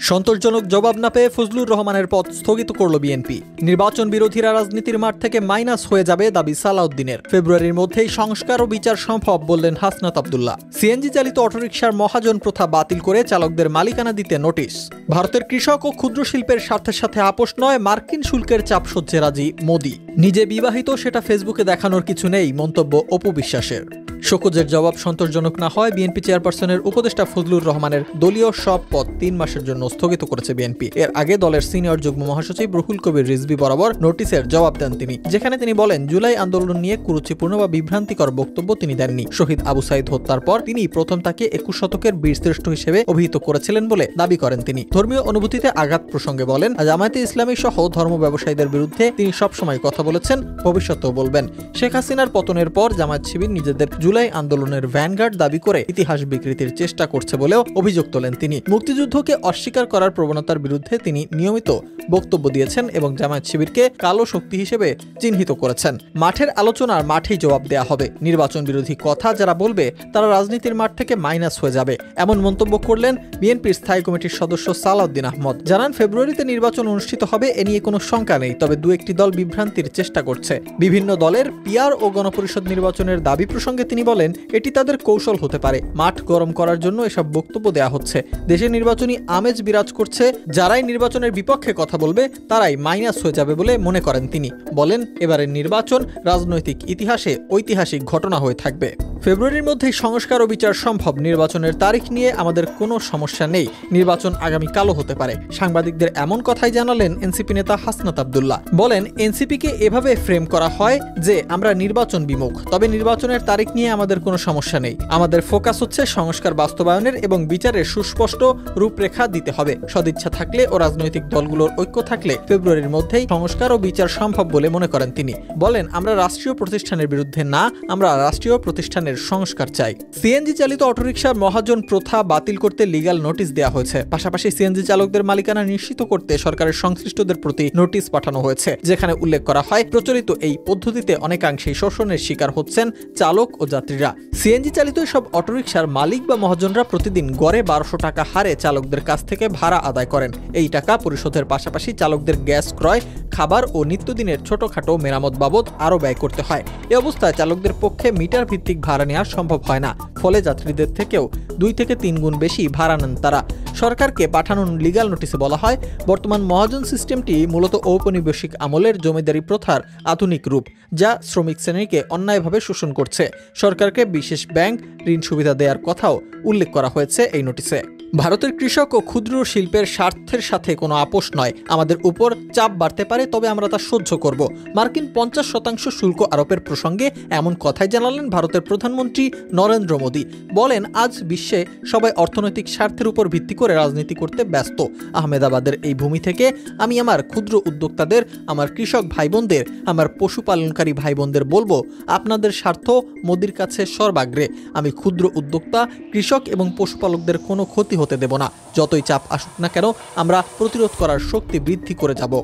সন্তোষজনক জবাব না পেয়ে ফজলুর রহমানের পদ স্থগিত করল বিএনপি। নির্বাচন বিরোধীরা রাজনীতির মাঠ থেকে মাইনাস হয়ে যাবে দাবি সালাউদ্দিনের। ফেব্রুয়ারির মধ্যেই সংস্কার ও বিচার সম্ভব বললেন হাসনাত আব্দুল্লাহ। সিএনজি চালিত অটোরিকশার মহাজন প্রথা বাতিল করে চালকদের মালিকানা দিতে নোটিশ। ভারতের কৃষক ও ক্ষুদ্র শিল্পের স্বার্থের সাথে আপোষ নয়, মার্কিন শুল্কের চাপ সহ্যে রাজি মোদি। নিজে বিবাহিত সেটা ফেসবুকে দেখানোর কিছু নেই, মন্তব্য অপু বিশ্বাসের। শোকজের জবাব সন্তোষজনক না হয় বিএনপি চেয়ারপারসনের উপদেষ্টা ফজলুর রহমানের দলীয় সব পদ 3 মাসের জন্য স্থগিত করেছে বিএনপি। এর আগে দলের সিনিয়র যুগ্ম মহাসচিব রুহুল কবির রিজভী বরাবর নোটিশের জবাব দেন তিনি, যেখানে তিনি বলেন জুলাই আন্দোলন নিয়ে কুরুচিপূর্ণ বা বিভ্রান্তিকর বক্তব্য তিনি দেননি। শহীদ আবু সাইদ হত্যার পর তিনি প্রথম তাকে 21 শতকের বীরশ্রেষ্ঠ হিসেবে অভিহিত করেছিলেন বলে দাবি করেন তিনি। ধর্মীয় অনুভূতিতে আঘাত প্রসঙ্গে বলেন, জামায়াতে ইসলামী সহ ধর্ম ব্যবসায়ীদের বিরুদ্ধে তিনি সবসময় কথা বলেছেন, ভবিষ্যতেও বলবেন। শেখ হাসিনার পতনের পর জামায়াত শিবির নিজেদের জুলাই আন্দোলনের ভ্যানগার্ড দাবি করে ইতিহাস বিকৃতির চেষ্টা করছে বলেও অভিযোগ তোলেন তিনি। মুক্তিযুদ্ধকে অস্বীকার করার প্রবণতার বিরুদ্ধে তিনি নিয়মিত বক্তব্য দিয়েছেন এবং জামায়াত শিবিরকে কালো শক্তি হিসেবে চিহ্নিত করেছেন। মাঠের আলোচনার মাঠেই জবাব দেয়া হবে। নির্বাচন বিরোধী কথা যারা বলবে তারা রাজনীতির মাঠ থেকে মাইনাস হয়ে যাবে, এমন মন্তব্য করলেন বিএনপির স্থায়ী কমিটির সদস্য সালাউদ্দিন আহমদ। জানান, ফেব্রুয়ারিতে নির্বাচন অনুষ্ঠিত হবে এ নিয়ে কোনো শঙ্কা নেই, তবে দু একটি দল বিভ্রান্তির চেষ্টা করছে। বিভিন্ন দলের পিআর ও গণপরিষদ নির্বাচনের দাবি প্রসঙ্গে তিনি বলেন, এটি তাদের কৌশল হতে পারে। মাঠ গরম করার জন্য এসব বক্তব্য দেয়া হচ্ছে। দেশে নির্বাচনী আমেজ বিরাজ করছে, যারাই নির্বাচনের বিপক্ষে কথা বলবে তারাই মাইনাস হয়ে যাবে বলে মনে করেন তিনি। বলেন, এবারের নির্বাচন রাজনৈতিক ইতিহাসে ঐতিহাসিক ঘটনা হয়ে থাকবে। ফেব্রুয়ারির মধ্যেই সংস্কার ও বিচার সম্ভব। নির্বাচনের তারিখ নিয়ে আমাদের কোনো সমস্যা নেই। নির্বাচন আগামীকালও হতে পারে। সাংবাদিকদের এমন কথাই জানালেন এনসিপি নেতা হাসনাত আব্দুল্লাহ। বলেন, এনসিপিকে এভাবে ফ্রেম করা হয় যে আমরা নির্বাচন বিমুখ, তবে নির্বাচনের তারিখ নিয়ে আমাদের কোনো সমস্যা নেই। আমাদের ফোকাস হচ্ছে সংস্কার বাস্তবায়নের এবং বিচারের সুস্পষ্ট রূপরেখা দিতে হবে। সদিচ্ছা থাকলে ও রাজনৈতিক দলগুলোর ঐক্য থাকলে ফেব্রুয়ারির মধ্যেই সংস্কার ও বিচার সম্ভব বলে মনে করেন তিনি। বলেন, আমরা রাষ্ট্রীয় প্রতিষ্ঠানের বিরুদ্ধে না, আমরা রাষ্ট্রীয় প্রতিষ্ঠানের সংস্কার চাই। সিএনজি চালিত অটোরিকশার মহাজন প্রথা বাতিল করতে লিগ্যাল নোটিশ দেওয়া হয়েছে। পাশাপাশি সিএনজি চালকদের মালিকানা নিশ্চিত করতে সরকারের সংশ্লিষ্টদের প্রতি নোটিশ পাঠানো হয়েছে, যেখানে উল্লেখ করা হয় প্রচলিত এই পদ্ধতিতে অনেকাংশেই শোষণের শিকার হচ্ছেন চালক ও যাত্রীরা। সিএনজি চালিত সব অটোরিকশার মালিক বা মহাজনরা প্রতিদিন গড়ে 1200 টাকা হারে চালকদের কাছ থেকে ভাড়া আদায় করেন। এই টাকা পরিশোধের পাশাপাশি চালকদের গ্যাস ক্রয়, খাবার ও নিত্যদিনের ছোটখাটো মেরামত বাবদ আরও ব্যয় করতে হয়। এ অবস্থায় চালকদের পক্ষে মিটার ভিত্তিক ভাড়া নেওয়া সম্ভব হয় না, ফলে যাত্রীদের থেকেও 2 থেকে 3 গুণ বেশি ভাড়া নেন তারা। সরকারকে পাঠানো লিগ্যাল নোটিশে বলা হয়, বর্তমান মহাজন সিস্টেমটি মূলত ঔপনিবেশিক আমলের জমিদারি প্রথার আধুনিক রূপ, যা শ্রমিক শ্রেণীকে অন্যায়ভাবে শোষণ করছে। সরকারকে বিশেষ ব্যাংক ঋণ সুবিধা দেওয়ার কথাও উল্লেখ করা হয়েছে এই নোটিশে। ভারতের কৃষক ও ক্ষুদ্র শিল্পের স্বার্থের সাথে কোনো আপোষ নয়। আমাদের উপর চাপ বাড়তে পারে, তবে আমরা তা সহ্য করব। মার্কিন 50% শুল্ক আরোপের প্রসঙ্গে এমন কথাই জানালেন ভারতের প্রধানমন্ত্রী নরেন্দ্র মোদী। বলেন, আজ বিশ্বে সবাই অর্থনৈতিক স্বার্থের উপর ভিত্তি করে রাজনীতি করতে ব্যস্ত। আহমেদাবাদের এই ভূমি থেকে আমি আমার ক্ষুদ্র উদ্যোক্তাদের, আমার কৃষক ভাই বোনদের, আমার পশুপালনকারী ভাই বোনদের বলবো, আপনাদের স্বার্থ মোদির কাছে সর্বাগ্রে। আমি ক্ষুদ্র উদ্যোক্তা, কৃষক এবং পশুপালকদের কোনো ক্ষতি হতে দেব না। যতই চাপ আসুক না কেন, আমরা প্রতিরোধ করার শক্তি বৃদ্ধি করে যাব।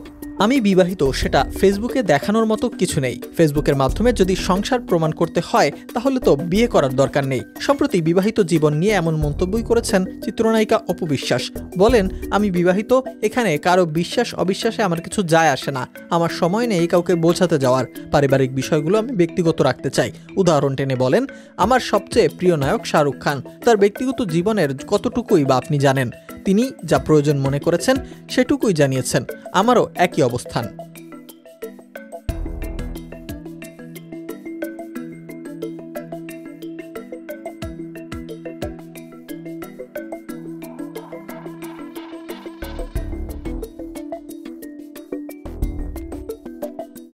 আমি বিবাহিত, সেটা ফেসবুকে দেখানোর মতো কিছু নেই। ফেসবুকের মাধ্যমে যদি সংসার প্রমাণ করতে হয় তাহলে তো বিয়ে করার দরকার নেই। সম্প্রতি বিবাহিত জীবন নিয়ে এমন মন্তব্যই করেছেন চিত্রনায়িকা অপু বিশ্বাস। বলেন, আমি বিবাহিত, এখানে কারো বিশ্বাস অবিশ্বাসে আমার কিছু যায় আসে না। আমার সময় নেই কাউকে বোঝাতে যাওয়ার। পারিবারিক বিষয়গুলো আমি ব্যক্তিগত রাখতে চাই। উদাহরণ টেনে বলেন, আমার সবচেয়ে প্রিয় নায়ক শাহরুখ খান, তার ব্যক্তিগত জীবনের কতটুকুই বা আপনি জানেন? তিনি যা প্রয়োজন মনে করেছেন সেটুকুই জানিয়েছেন। আমারও একই অবস্থান।